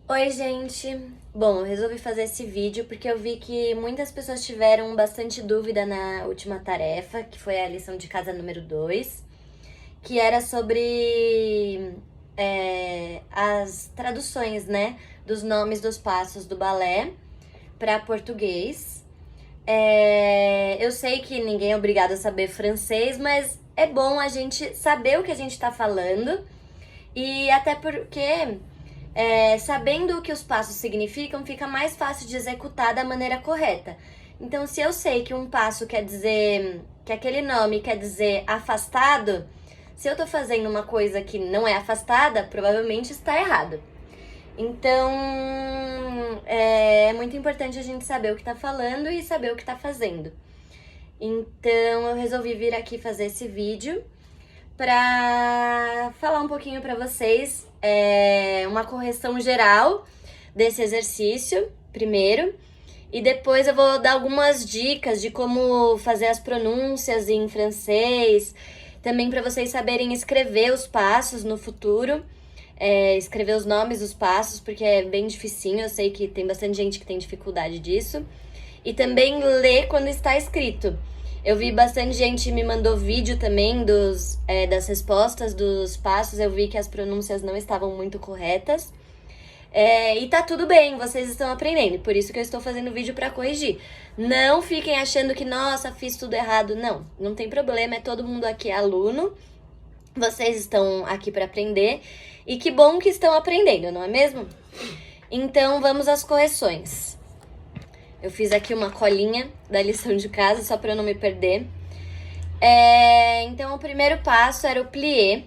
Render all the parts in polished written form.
Oi, gente! Bom, eu resolvi fazer esse vídeo porque eu vi que muitas pessoas tiveram bastante dúvida na última tarefa, que foi a lição de casa número 2, que era sobre as traduções, né, dos nomes dos passos do balé para português. Eu sei que ninguém é obrigado a saber francês, mas é bom a gente saber o que a gente está falando e até porque sabendo o que os passos significam, fica mais fácil de executar da maneira correta. Então, se eu sei que um passo quer dizer, que aquele nome quer dizer afastado, se eu tô fazendo uma coisa que não é afastada, provavelmente está errado. Então, é muito importante a gente saber o que tá falando e saber o que tá fazendo. Então, eu resolvi vir aqui fazer esse vídeo para falar um pouquinho para vocês uma correção geral desse exercício, primeiro, e depois eu vou dar algumas dicas de como fazer as pronúncias em francês, também para vocês saberem escrever os passos no futuro, escrever os nomes dos passos, porque é bem dificinho, eu sei que tem bastante gente que tem dificuldade disso, e também ler quando está escrito. Eu vi bastante gente me mandou vídeo também das respostas dos passos. Eu vi que as pronúncias não estavam muito corretas. E tá tudo bem, vocês estão aprendendo. Por isso que eu estou fazendo vídeo para corrigir. Não fiquem achando que, nossa, fiz tudo errado. Não tem problema, é todo mundo aqui aluno. Vocês estão aqui para aprender. E que bom que estão aprendendo, não é mesmo? Então, vamos às correções. Eu fiz aqui uma colinha da lição de casa, só para eu não me perder. Então, o primeiro passo era o plié.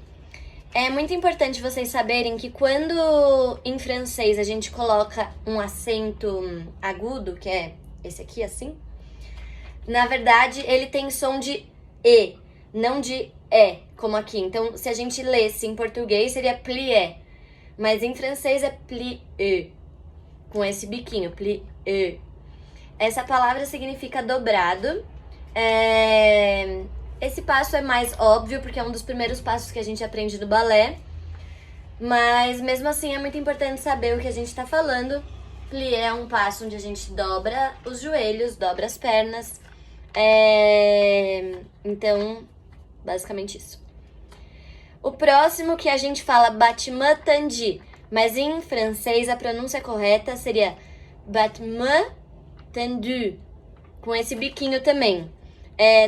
É muito importante vocês saberem que quando em francês a gente coloca um acento agudo, que é esse aqui, assim, na verdade, ele tem som de E, não de E, como aqui. Então, se a gente lesse em português, seria plié. Mas em francês é plié, com esse biquinho, plié. Essa palavra significa dobrado. Esse passo é mais óbvio, porque é um dos primeiros passos que a gente aprende no balé. Mas, mesmo assim, é muito importante saber o que a gente está falando. Plié é um passo onde a gente dobra os joelhos, dobra as pernas. Então, basicamente isso. O próximo que a gente fala battement tendu, mas em francês a pronúncia correta seria battement tendu, com esse biquinho também.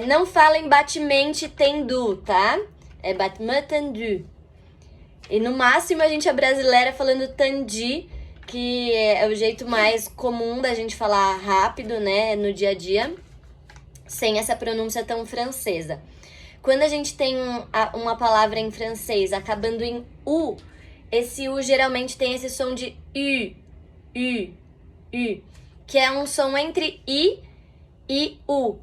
Não falem batimente tendu, tá? É battement tendu. E no máximo a gente é brasileira falando tendi, que é o jeito mais comum da gente falar rápido, né, no dia a dia, sem essa pronúncia tão francesa. Quando a gente tem uma palavra em francês acabando em U, esse U geralmente tem esse som de U, que é um som entre I e U.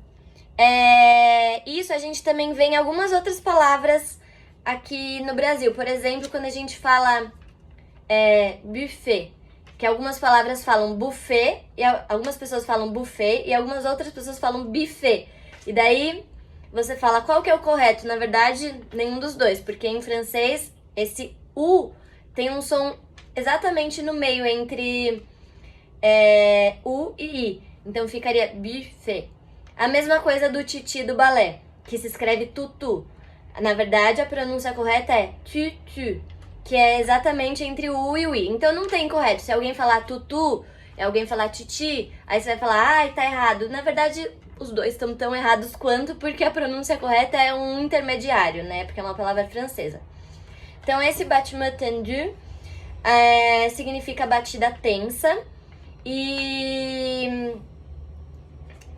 Isso a gente também vê em algumas outras palavras aqui no Brasil. Por exemplo, quando a gente fala buffet, que algumas palavras falam buffet, e algumas pessoas falam buffet, e algumas outras pessoas falam buffet. E daí você fala qual que é o correto? Na verdade, nenhum dos dois, porque em francês esse U tem um som exatamente no meio entre U e I. Então ficaria buffet. A mesma coisa do titi do balé, que se escreve tutu. Na verdade, a pronúncia correta é tutu, que é exatamente entre o U e o I. Então não tem correto. Se alguém falar tutu, e alguém falar titi, aí você vai falar, ai, tá errado. Na verdade, os dois estão tão errados quanto, porque a pronúncia correta é um intermediário, né? Porque é uma palavra francesa. Então esse battement tendu significa batida tensa.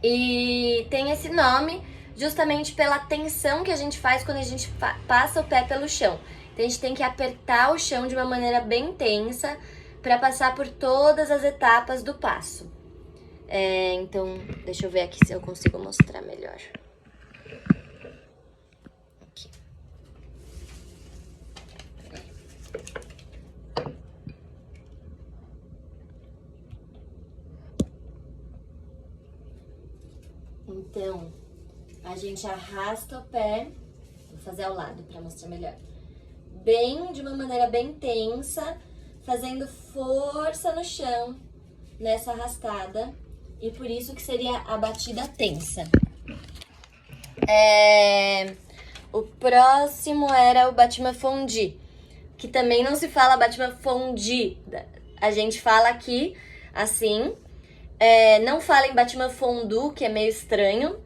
E tem esse nome justamente pela tensão que a gente faz quando a gente passa o pé pelo chão. Então a gente tem que apertar o chão de uma maneira bem tensa para passar por todas as etapas do passo. Então, deixa eu ver aqui se eu consigo mostrar melhor. Aqui. Então, a gente arrasta o pé, vou fazer ao lado para mostrar melhor. De uma maneira bem tensa, fazendo força no chão nessa arrastada. E por isso que seria a batida tensa. O próximo era o battement fondu, que também não se fala battement fondu. A gente fala aqui assim. Não fala em batiment fondu, que é meio estranho.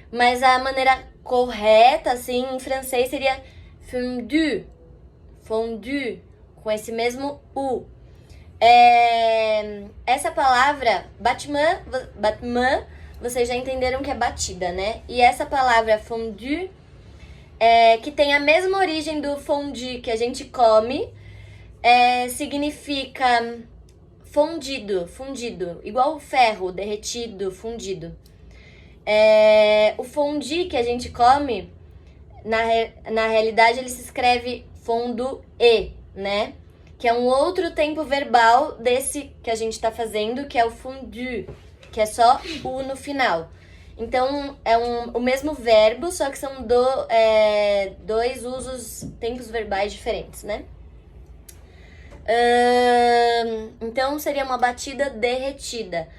Mas a maneira correta, assim, em francês seria fondu. Fondu, com esse mesmo U. Essa palavra, batiment, vocês já entenderam que é batida, né? E essa palavra fondu, que tem a mesma origem do fondue que a gente come, significa fundido, igual o ferro, derretido, fundido. O fondue que a gente come, na realidade, ele se escreve fondue, né? Que é um outro tempo verbal desse que a gente tá fazendo, que é o fondu, que é só U no final. Então, é o mesmo verbo, só que são dois tempos verbais diferentes, né? Então, seria uma batida derretida.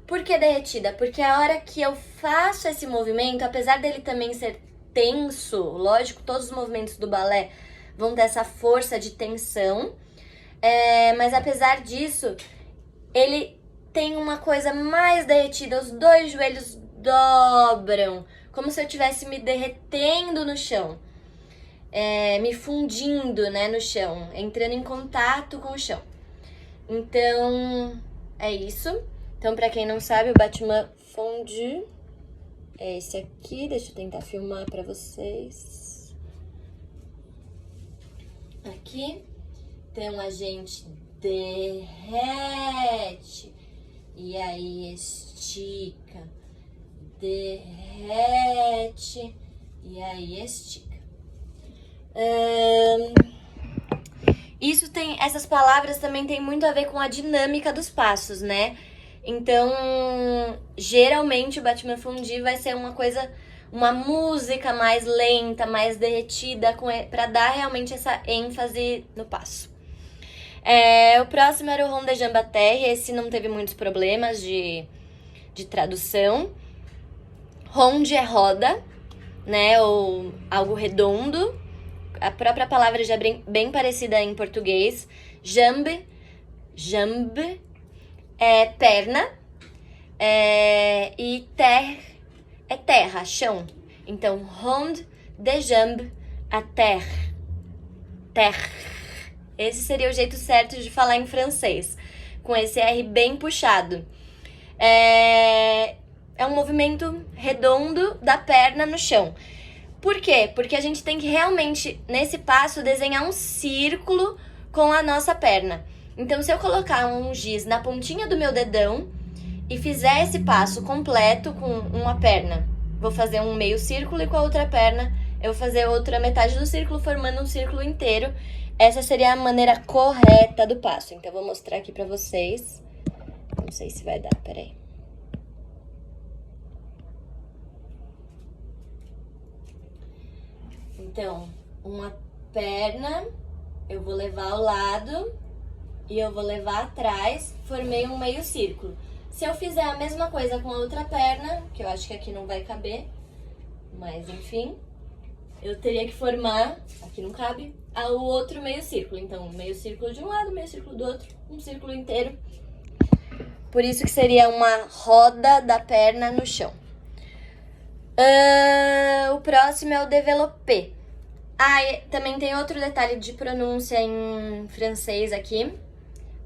Por que derretida? Porque a hora que eu faço esse movimento, apesar dele também ser tenso, lógico, todos os movimentos do balé vão ter essa força de tensão, mas apesar disso, ele tem uma coisa mais derretida, os dois joelhos dobram, como se eu estivesse me derretendo no chão, me fundindo, né, no chão, entrando em contato com o chão. Então, é isso. Então, pra quem não sabe, o battement fondu é esse aqui. Deixa eu tentar filmar pra vocês. Aqui. Então, a gente derrete e aí estica. Derrete e aí estica. Essas palavras também tem muito a ver com a dinâmica dos passos, né? Então, geralmente o battement fondu vai ser uma música mais lenta, mais derretida, pra dar realmente essa ênfase no passo. O próximo era o rond de jambe à terre. Esse não teve muitos problemas de tradução. Rond é roda, né? Ou algo redondo. A própria palavra já é bem parecida em português. Jambe é perna. E terre é terra, chão. Então, rond de jambe à terre. Terre. Esse seria o jeito certo de falar em francês, com esse R bem puxado. É um movimento redondo da perna no chão. Por quê? Porque a gente tem que realmente, nesse passo, desenhar um círculo com a nossa perna. Então, se eu colocar um giz na pontinha do meu dedão e fizer esse passo completo com uma perna, vou fazer um meio círculo e com a outra perna eu vou fazer outra metade do círculo, formando um círculo inteiro. Essa seria a maneira correta do passo. Então, eu vou mostrar aqui pra vocês. Não sei se vai dar, peraí. Então, uma perna, eu vou levar ao lado e eu vou levar atrás, formei um meio círculo. Se eu fizer a mesma coisa com a outra perna, que eu acho que aqui não vai caber, mas enfim, eu teria que formar, aqui não cabe, o outro meio círculo. Então, meio círculo de um lado, meio círculo do outro, um círculo inteiro. Por isso que seria uma roda da perna no chão. O próximo é o développé. E também tem outro detalhe de pronúncia em francês aqui,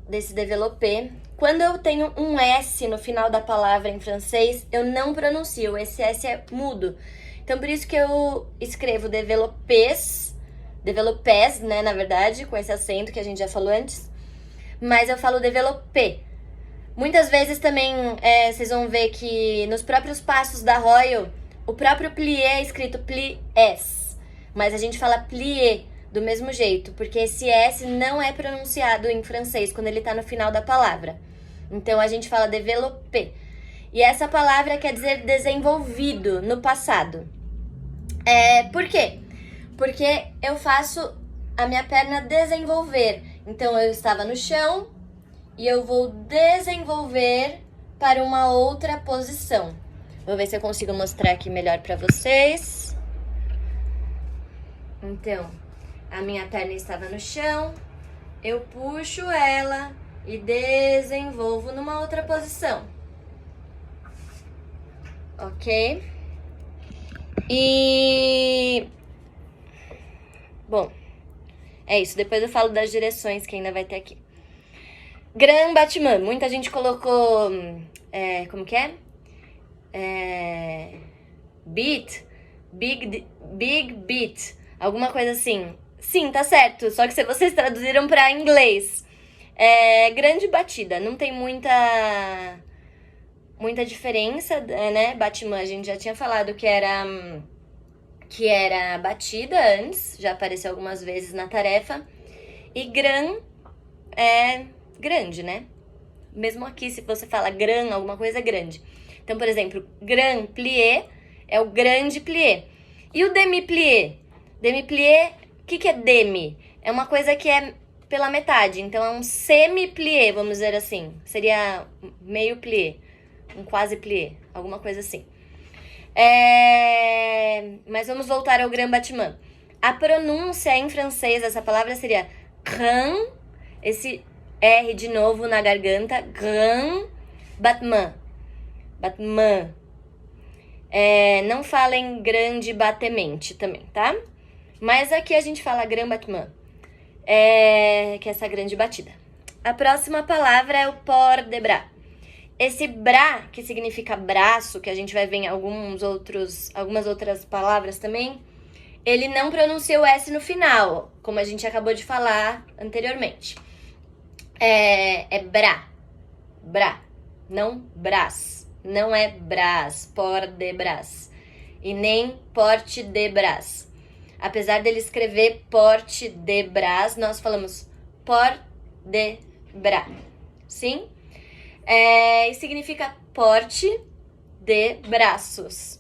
desse développé. Quando eu tenho um S no final da palavra em francês, eu não pronuncio, esse S é mudo. Então, por isso que eu escrevo développés, né, na verdade, com esse acento que a gente já falou antes. Mas eu falo développé. Muitas vezes também, vocês vão ver que nos próprios passos da Royal, o próprio plié é escrito pliés, mas a gente fala plié do mesmo jeito, porque esse S não é pronunciado em francês quando ele tá no final da palavra. Então, a gente fala développé. E essa palavra quer dizer desenvolvido no passado. Por quê? Porque eu faço a minha perna desenvolver. Então eu estava no chão e eu vou desenvolver para uma outra posição. Vou ver se eu consigo mostrar aqui melhor para vocês. Então, a minha perna estava no chão, eu puxo ela e desenvolvo numa outra posição. Ok? E... bom, é isso. Depois eu falo das direções que ainda vai ter aqui. Grand Batman. Muita gente colocou... como que é? Beat. Big beat. Alguma coisa assim. Sim, tá certo. Só que se vocês traduziram pra inglês. Grande batida. Não tem muita diferença, né? Batman, a gente já tinha falado que era batida antes. Já apareceu algumas vezes na tarefa. E gran é grande, né? Mesmo aqui, se você fala gran, alguma coisa é grande. Então, por exemplo, grand plié é o grande plié. E o demi-plié? Demi-plié, o que é demi? É uma coisa que é pela metade. Então, é um semi-plié, vamos dizer assim. Seria meio plié, um quase plié, alguma coisa assim. Mas vamos voltar ao Grand Batman. A pronúncia em francês dessa palavra seria grand, esse R de novo na garganta, Grand Batman. Batman. Não falem grande batemente também, tá? Mas aqui a gente fala Grand Batman, que é essa grande batida. A próxima palavra é o port de bras. Esse bras, que significa braço, que a gente vai ver em algumas outras palavras também, ele não pronuncia o S no final, como a gente acabou de falar anteriormente. É bra, não brás. Não é brás, port de bras. E nem porte de bras. Apesar dele escrever porte de bras, nós falamos port de bras. Sim? E significa porte de braços.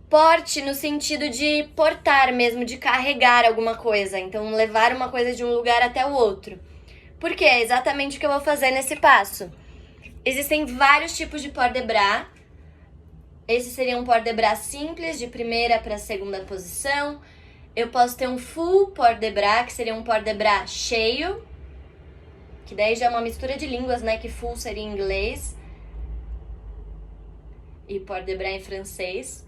Porte no sentido de portar mesmo, de carregar alguma coisa. Então, levar uma coisa de um lugar até o outro. Porque é exatamente o que eu vou fazer nesse passo. Existem vários tipos de port de bras. Esse seria um port de bras simples, de primeira para segunda posição. Eu posso ter um full port de bras, que seria um port de bras cheio. Que daí já é uma mistura de línguas, né? Que full seria em inglês. E port de bras em francês.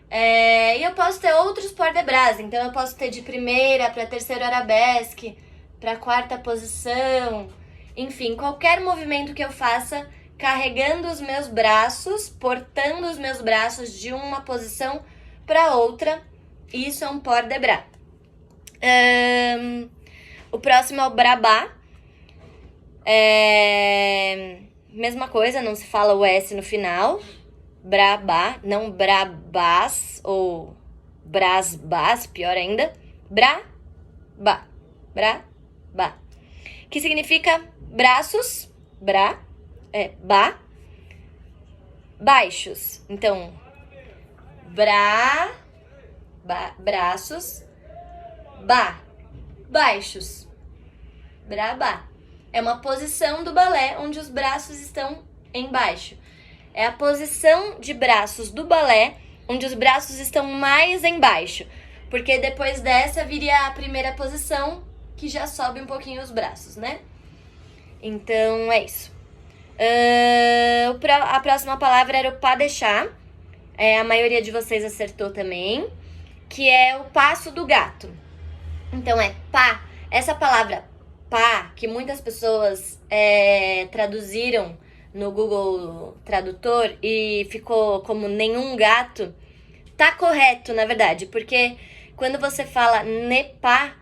E eu posso ter outros port de bras. Então eu posso ter de primeira para terceiro arabesque, para quarta posição. Enfim, qualquer movimento que eu faça carregando os meus braços, portando os meus braços de uma posição para outra, isso é um port de bras. O próximo é o brabá. Mesma coisa, não se fala o S no final. Brabá, não brabás ou brasbás, pior ainda. Brabá, brabá. Que significa braços, baixos. Então, braços, baixos. Brabá. É uma posição do balé onde os braços estão embaixo. É a posição de braços do balé onde os braços estão mais embaixo. Porque depois dessa viria a primeira posição, que já sobe um pouquinho os braços, né? Então, é isso. A próxima palavra era o pas de chat. A maioria de vocês acertou também. Que é o passo do gato. Então, é pas. Essa palavra pas, que muitas pessoas traduziram no Google Tradutor e ficou como nenhum gato, tá correto, na verdade. Porque quando você fala ne pas,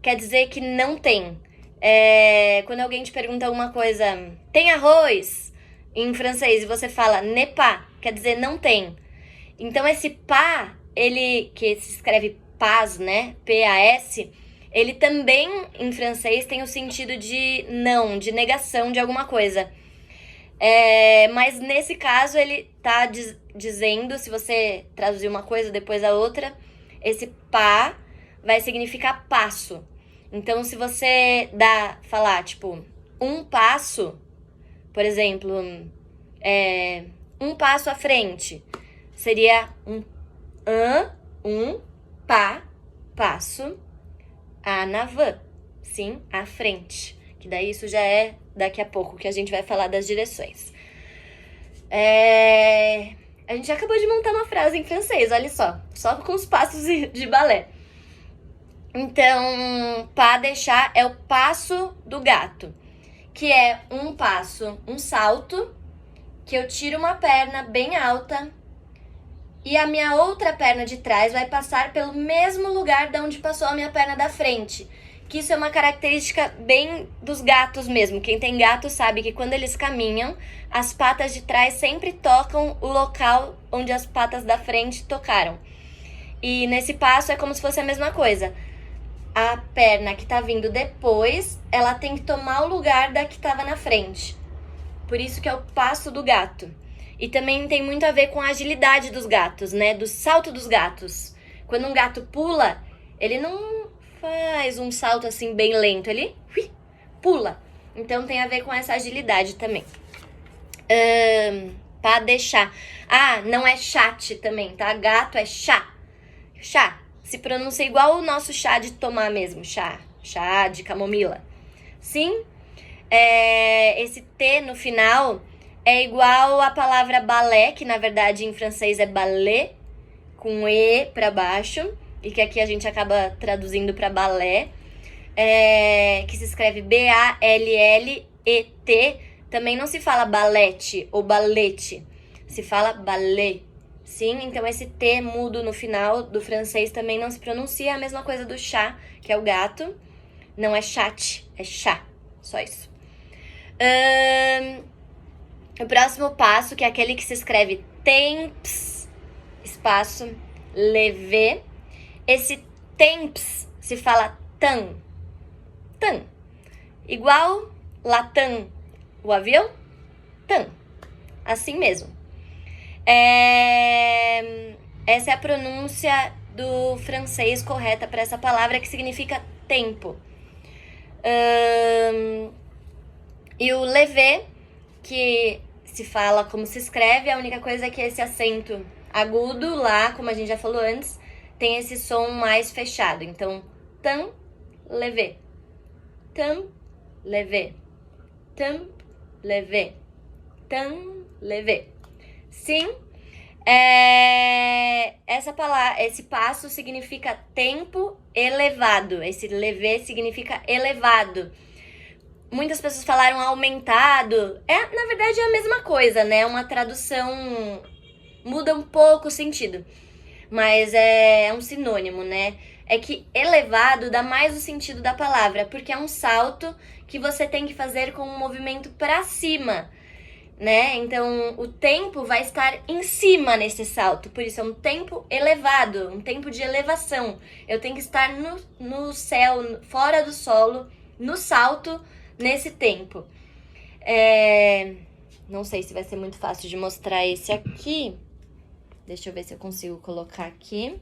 quer dizer que não tem. Quando alguém te pergunta alguma coisa, tem arroz? Em francês, e você fala ne pas, quer dizer não tem. Então esse pas, ele, que se escreve pas, né? P-A-S, ele também em francês tem o sentido de não, de negação de alguma coisa. Mas nesse caso ele tá dizendo, se você traduzir uma coisa depois a outra, esse pas vai significar passo. Então, se você falar, tipo, um passo, por exemplo, um passo à frente, seria um passo, en avant, sim, à frente. Que daí isso já é daqui a pouco que a gente vai falar das direções. A gente acabou de montar uma frase em francês, olha só com os passos de balé. Então, pas deixar é o passo do gato, que é um passo, um salto, que eu tiro uma perna bem alta e a minha outra perna de trás vai passar pelo mesmo lugar de onde passou a minha perna da frente. Que isso é uma característica bem dos gatos mesmo. Quem tem gato sabe que quando eles caminham, as patas de trás sempre tocam o local onde as patas da frente tocaram. E nesse passo é como se fosse a mesma coisa. A perna que tá vindo depois, ela tem que tomar o lugar da que tava na frente. Por isso que é o passo do gato. E também tem muito a ver com a agilidade dos gatos, né? Do salto dos gatos. Quando um gato pula, ele não faz um salto assim bem lento, ele pula. Então tem a ver com essa agilidade também. Pra deixar. Não é chat também, tá? Gato é chá. Chá. Se pronuncia igual o nosso chá de tomar mesmo. Chá de camomila. Sim. Esse T no final é igual a palavra balé, que na verdade em francês é ballet, com E pra baixo, e que aqui a gente acaba traduzindo pra balé, que se escreve B-A-L-L-E-T. Também não se fala balete ou balete, se fala ballet. Sim, então esse T mudo no final do francês também não se pronuncia, a mesma coisa do chá, que é o gato. Não é chat, é chá, só isso. O próximo passo, que é aquele que se escreve temps, espaço, lever. Esse temps se fala tan. Tan. Igual Latam, o avião. Tan. Assim mesmo. Essa é a pronúncia do francês correta para essa palavra, que significa tempo. E o lever, que se fala como se escreve, a única coisa é que esse acento agudo lá, como a gente já falou antes, tem esse som mais fechado. Então, tan, lever. Tan, lever. Tan, lever. Tan, lever. Sim, essa palavra, esse passo significa tempo elevado. Esse lever significa elevado. Muitas pessoas falaram aumentado. Na verdade é a mesma coisa, né? Uma tradução muda um pouco o sentido. Mas é um sinônimo, né? É que elevado dá mais o sentido da palavra, porque é um salto que você tem que fazer com um movimento para cima, né? Então, o tempo vai estar em cima nesse salto. Por isso é um tempo elevado, um tempo de elevação. Eu tenho que estar no céu, fora do solo, no salto, nesse tempo. Não sei se vai ser muito fácil de mostrar esse aqui. Deixa eu ver se eu consigo colocar aqui.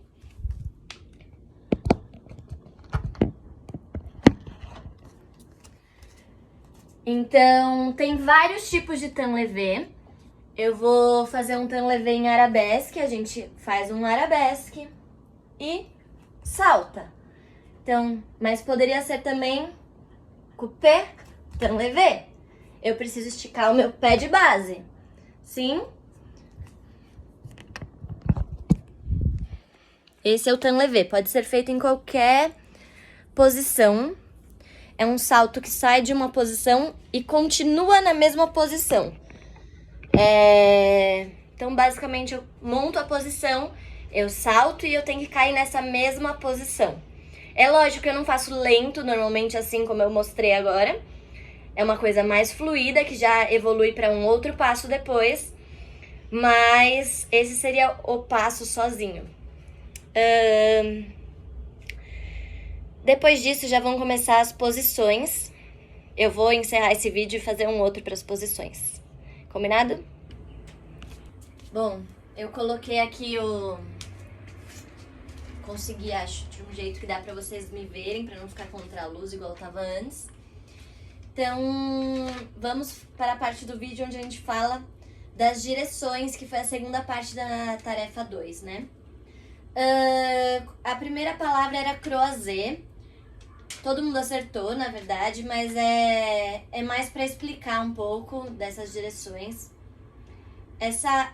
Então, tem vários tipos de temps levé. Eu vou fazer um temps levé em arabesque. A gente faz um arabesque e salta. Então, mas poderia ser também coupé, temps levé. Eu preciso esticar o meu pé de base. Sim. Esse é o temps levé. Pode ser feito em qualquer posição. É um salto que sai de uma posição e continua na mesma posição. Então, basicamente, eu monto a posição, eu salto e eu tenho que cair nessa mesma posição. É lógico que eu não faço lento, normalmente assim como eu mostrei agora. É uma coisa mais fluida, que já evolui para um outro passo depois. Mas esse seria o passo sozinho. Depois disso, já vão começar as posições. Eu vou encerrar esse vídeo e fazer um outro para as posições. Combinado? Bom, eu coloquei aqui consegui, acho, de um jeito que dá pra vocês me verem, pra não ficar contra a luz igual tava antes. Então, vamos para a parte do vídeo onde a gente fala das direções, que foi a segunda parte da tarefa 2, né? A primeira palavra era croisé. Todo mundo acertou, na verdade, mas é mais para explicar um pouco dessas direções.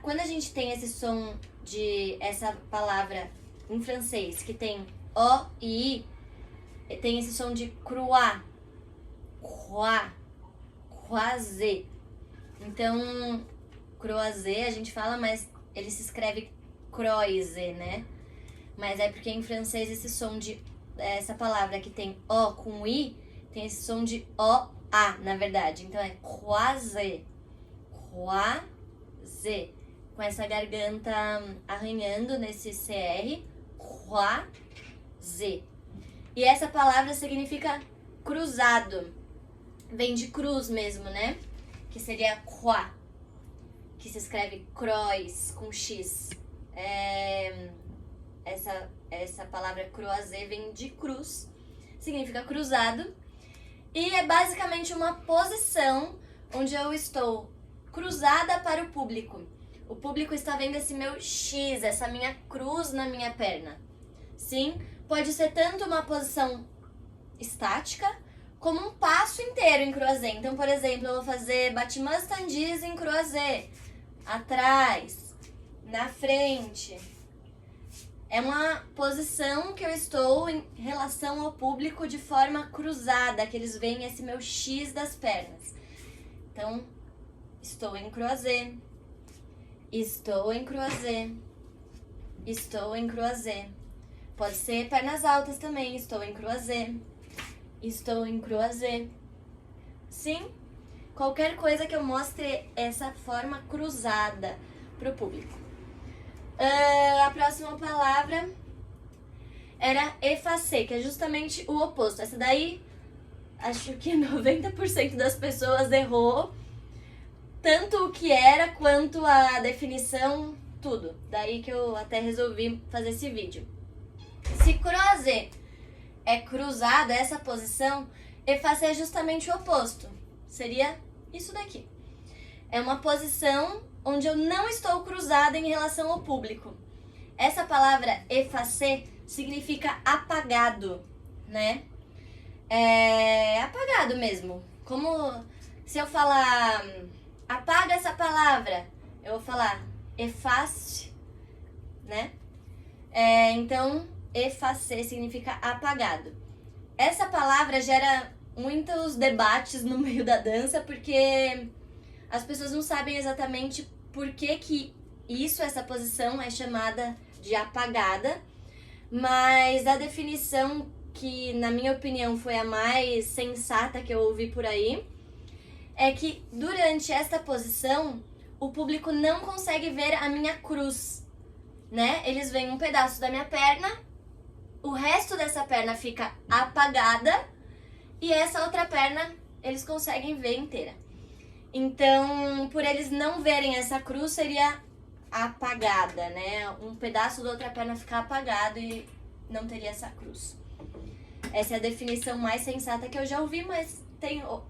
Quando a gente tem esse som de essa palavra em francês, que tem O e I, tem esse som de croix, croisé. Então, croisé a gente fala, mas ele se escreve croisé, né? Mas é porque em francês esse som de essa palavra que tem O com I, tem esse som de O-A, na verdade. Então é croisé, croisé, com essa garganta arranhando nesse CR, croisé. E essa palavra significa cruzado, vem de cruz mesmo, né? Que seria croix, que se escreve croix com X. Essa palavra croisé vem de cruz, significa cruzado, e é basicamente uma posição onde eu estou cruzada para o público. O público está vendo esse meu X, essa minha cruz na minha perna. Sim, pode ser tanto uma posição estática, como um passo inteiro em croisé. Então, por exemplo, eu vou fazer battements tendus em croisé. Atrás, na frente. É uma posição que eu estou em relação ao público de forma cruzada, que eles veem esse meu X das pernas. Então, estou em croisé. Estou em croisé. Estou em croisé. Pode ser pernas altas também. Estou em croisé. Estou em croisé. Sim, qualquer coisa que eu mostre essa forma cruzada para o público. A próxima palavra era effacer, que é justamente o oposto. Essa daí, acho que 90% das pessoas errou. Tanto o que era, quanto a definição, tudo. Daí que eu até resolvi fazer esse vídeo. Se croisé é cruzado, essa posição, effacer é justamente o oposto. Seria isso daqui. É uma posição onde eu não estou cruzada em relação ao público. Essa palavra effacer significa apagado, né? É apagado mesmo. Como se eu falar, apaga essa palavra, eu vou falar efface, né? Então, effacer significa apagado. Essa palavra gera muitos debates no meio da dança, porque as pessoas não sabem exatamente por que essa posição é chamada de apagada, mas a definição que, na minha opinião, foi a mais sensata que eu ouvi por aí, é que durante esta posição, o público não consegue ver a minha cruz, né? Eles veem um pedaço da minha perna, o resto dessa perna fica apagada e essa outra perna eles conseguem ver inteira. Então, por eles não verem essa cruz, seria apagada, né? Um pedaço da outra perna ficar apagado e não teria essa cruz. Essa é a definição mais sensata que eu já ouvi, mas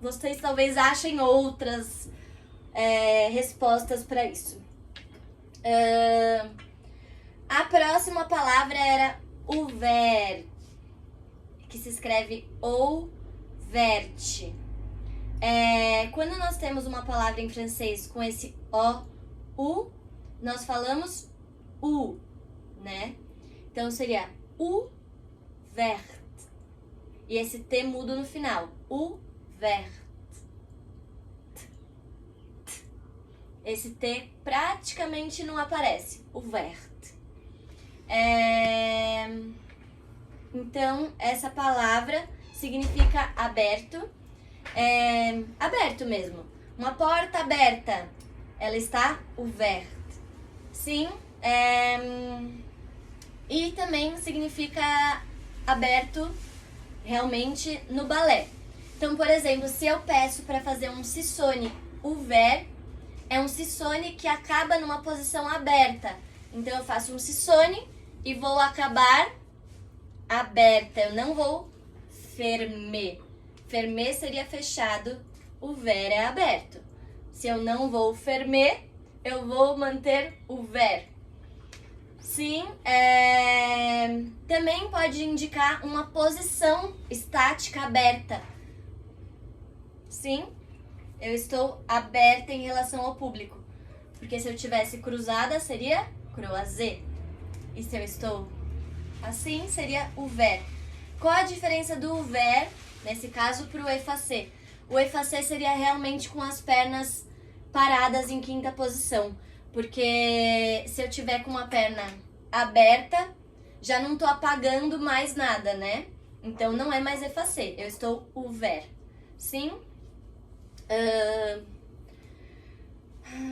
vocês talvez achem outras respostas para isso. A próxima palavra era ouvert, que se escreve ouvert. Quando nós temos uma palavra em francês com esse U, nós falamos U, né? Então seria ouvert. E esse T mudo no final. Ouvert. Esse T praticamente não aparece. Ouvert. Então, essa palavra significa aberto. Aberto mesmo. Uma porta aberta. Ela está ouverte. Sim. E também significa aberto realmente no balé. Então, por exemplo, se eu peço para fazer um cissone ouvert, é um cissone que acaba numa posição aberta. Então, eu faço um cissone e vou acabar aberta, eu não vou fermer. Fermer seria fechado, o ver é aberto. Se eu não vou fermer, eu vou manter o ver. Sim, também pode indicar uma posição estática aberta. Sim, eu estou aberta em relação ao público. Porque se eu tivesse cruzada, seria croisé. E se eu estou assim, seria ouvert. Qual a diferença do ouvert, nesse caso, para o effacé? O effacé seria realmente com as pernas paradas em quinta posição. Porque se eu tiver com uma perna aberta, já não tô apagando mais nada, né? Então não é mais effacé, eu estou ouvert. Sim?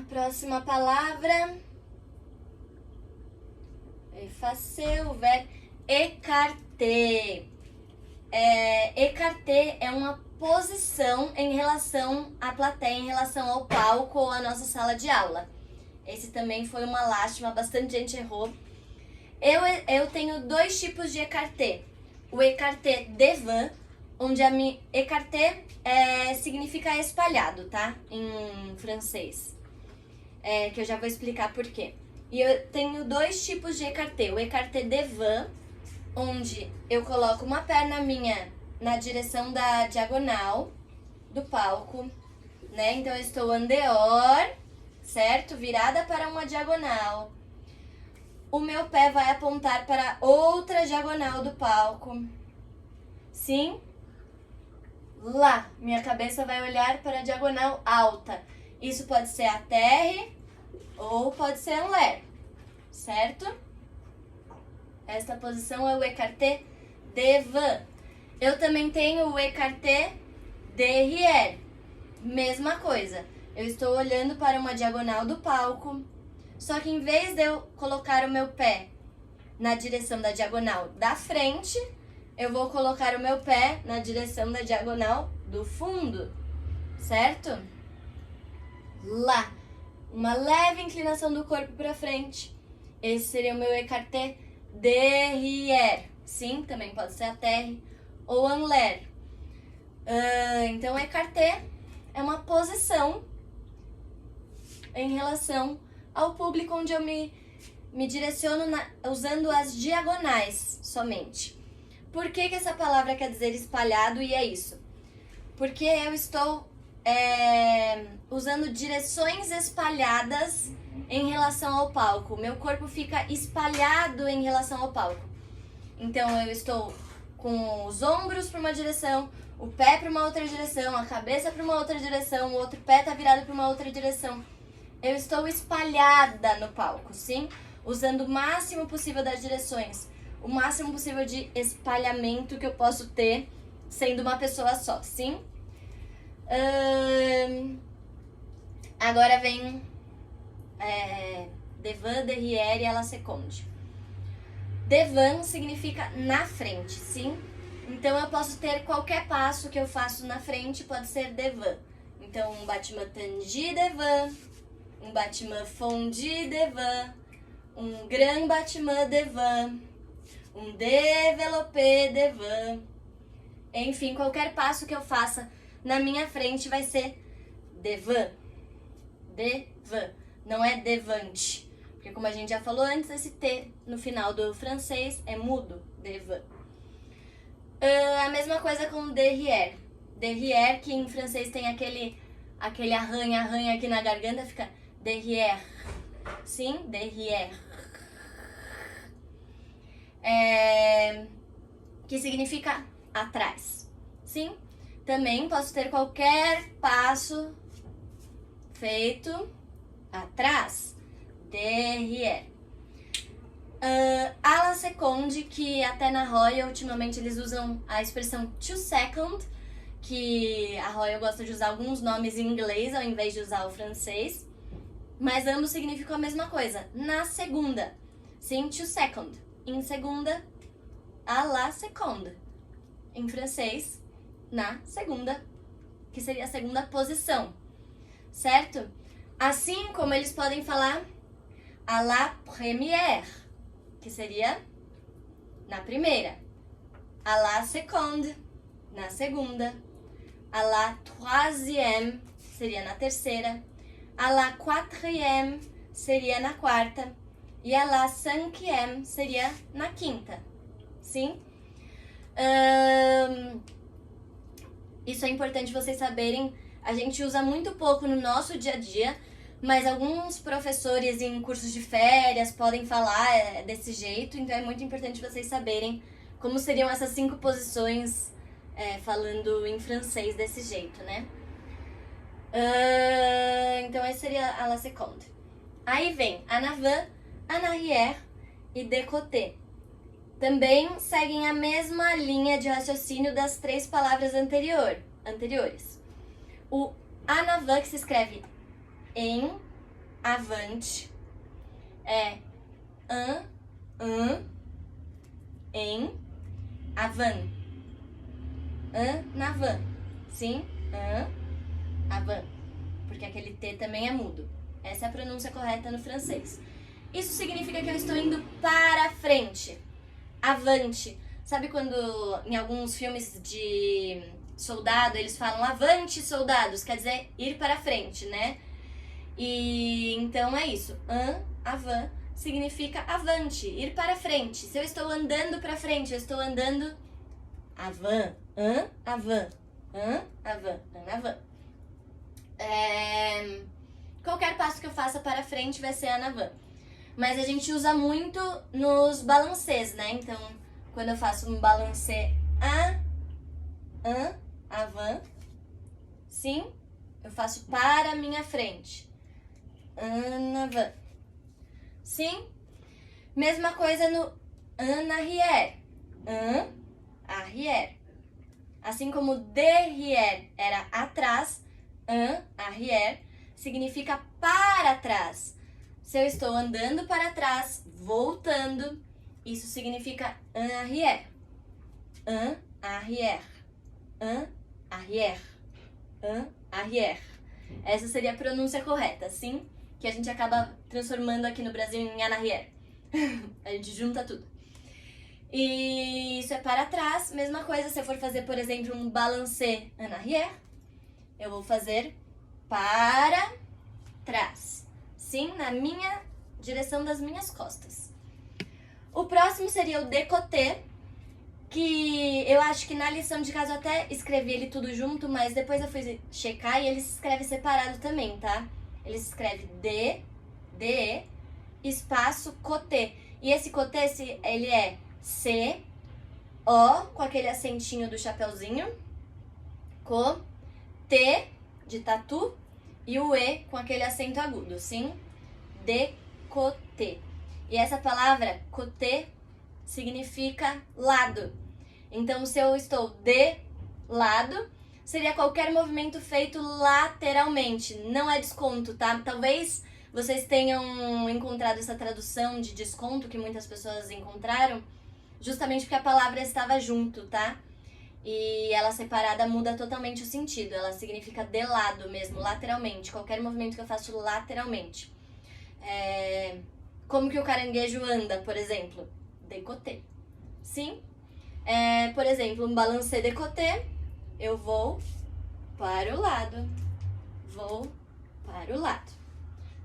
Próxima palavra. Effacé, ouvert, écarté. Écarté é uma posição em relação à plateia, em relação ao palco ou à nossa sala de aula. Esse também foi uma lástima, bastante gente errou. Eu tenho dois tipos de écarté. O écarté devant, onde a minha écarté significa espalhado, tá? Em francês. Que eu já vou explicar por quê. E eu tenho dois tipos de écarté. O écarté devant, onde eu coloco uma perna minha na direção da diagonal do palco, né? Então eu estou en dehors, certo? Virada para uma diagonal. O meu pé vai apontar para outra diagonal do palco. Sim? Lá, minha cabeça vai olhar para a diagonal alta. Isso pode ser a terre ou pode ser en l'air, certo? Esta posição é o écarté devant. Eu também tenho o écarté derrière. Mesma coisa. Eu estou olhando para uma diagonal do palco. Só que em vez de eu colocar o meu pé na direção da diagonal da frente, eu vou colocar o meu pé na direção da diagonal do fundo, certo? Lá. Uma leve inclinação do corpo para frente. Esse seria o meu écarté derrière. Sim, também pode ser a terre ou en l'air. Então, écarté é uma posição em relação ao público onde eu me direciono usando as diagonais somente. Por que essa palavra quer dizer espalhado e é isso? Porque eu estou usando direções espalhadas em relação ao palco. Meu corpo fica espalhado em relação ao palco. Então eu estou com os ombros para uma direção, o pé para uma outra direção, a cabeça para uma outra direção, o outro pé está virado para uma outra direção. Eu estou espalhada no palco, sim? Usando o máximo possível das direções, o máximo possível de espalhamento que eu posso ter sendo uma pessoa só, sim? Agora vem devant, derrière e à la seconde. Devant significa na frente, sim? Então eu posso ter qualquer passo que eu faço na frente, pode ser devant. Então um battement tendu devant, um battement fondu devant, um grand battement devant, um développé devant. Enfim, qualquer passo que eu faça na minha frente vai ser devant. Devant, não é devant. Porque como a gente já falou antes, esse T no final do francês é mudo, devant. A mesma coisa com derrière. Derrière, que em francês tem aquele arranha aqui na garganta, fica derrière. Sim, derrière. Que significa atrás. Sim? Também posso ter qualquer passo feito atrás. Derrière. À la seconde, que até na Royal, ultimamente eles usam a expressão to second, que a Royal gosta de usar alguns nomes em inglês ao invés de usar o francês, mas ambos significam a mesma coisa, na segunda. Sim, to second. Em segunda, à la seconde. Em francês, na segunda, que seria a segunda posição, certo? Assim como eles podem falar à la première, que seria na primeira. à la seconde, na segunda. À la troisième seria na terceira. À la quatrième seria na quarta. E à la cinquième seria na quinta. Sim? Isso é importante vocês saberem. A gente usa muito pouco no nosso dia a dia, mas alguns professores em cursos de férias podem falar desse jeito, então é muito importante vocês saberem como seriam essas 5 posições falando em francês desse jeito, né? Então esse seria à la seconde. Aí vem en avant, en arrière e de côté. Também seguem a mesma linha de raciocínio das 3 palavras anteriores. O en avant, que se escreve em avante, é em avant. En avant. Sim? En avant. Porque aquele T também é mudo. Essa é a pronúncia correta no francês. Isso significa que eu estou indo para frente. Avante. Sabe quando em alguns filmes de soldado eles falam avante, soldados? Quer dizer, ir para frente, né? E então é isso. Avant significa avante, ir para frente. Se eu estou andando para frente, eu estou andando avant. Avant. Avant. Avant. Qualquer passo que eu faça para frente vai ser en avant. Mas a gente usa muito nos balancês, né? Então, quando eu faço um balancê avant, sim, eu faço para a minha frente. En avant. Sim? Mesma coisa no en arrière. En arrière. Assim como derrière era atrás, en arrière significa para trás. Se eu estou andando para trás, voltando, isso significa en arrière. En arrière. En arrière. En arrière. Essa seria a pronúncia correta, sim? Que a gente acaba transformando aqui no Brasil em en arrière. A gente junta tudo. E isso é para trás. Mesma coisa se eu for fazer, por exemplo, um balancê en arrière, eu vou fazer para trás. Sim, na minha direção das minhas costas. O próximo seria o de côté, que eu acho que na lição de casa eu até escrevi ele tudo junto, mas depois eu fui checar e ele se escreve separado também, tá? Ele se escreve D, espaço, côté. E esse côté, ele é C, O, com aquele acentinho do chapeuzinho, co, T, de tatu, e o E com aquele acento agudo, sim? De côté. E essa palavra, côté, significa lado. Então, se eu estou de lado, seria qualquer movimento feito lateralmente. Não é desconto, tá? Talvez vocês tenham encontrado essa tradução de desconto que muitas pessoas encontraram, justamente porque a palavra estava junto, tá? E ela separada muda totalmente o sentido. Ela significa de lado mesmo, lateralmente. Qualquer movimento que eu faço lateralmente. Como que o caranguejo anda, por exemplo? De côté. Sim? Por exemplo, um balancê de côté, eu vou para o lado. Vou para o lado.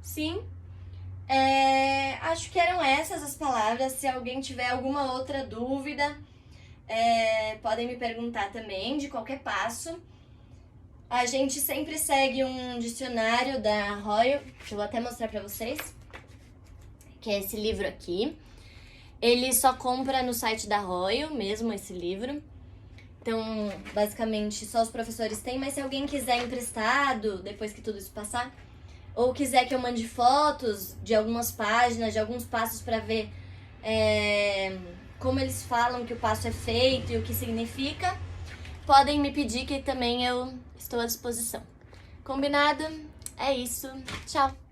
Sim? Acho que eram essas as palavras. Se alguém tiver alguma outra dúvida, podem me perguntar também, de qualquer passo. A gente sempre segue um dicionário da Royal, que eu vou até mostrar pra vocês, que é esse livro aqui. Ele só compra no site da Royal mesmo, esse livro. Então, basicamente, só os professores têm, mas se alguém quiser emprestado, depois que tudo isso passar, ou quiser que eu mande fotos de algumas páginas, de alguns passos pra ver como eles falam que o passo é feito e o que significa, podem me pedir que também eu estou à disposição. Combinado? É isso. Tchau!